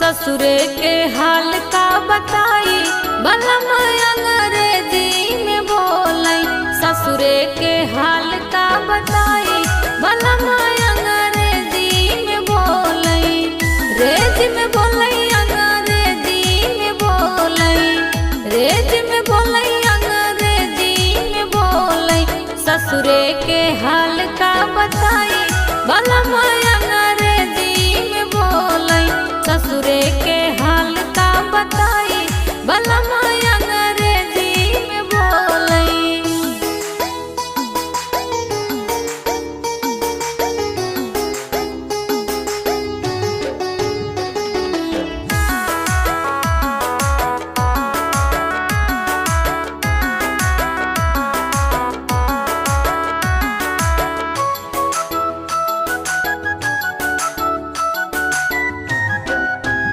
ससुरे के हाल का बताई बलम अंग्रेजी में बोलाई। ससुरे के हाल का बताई बलम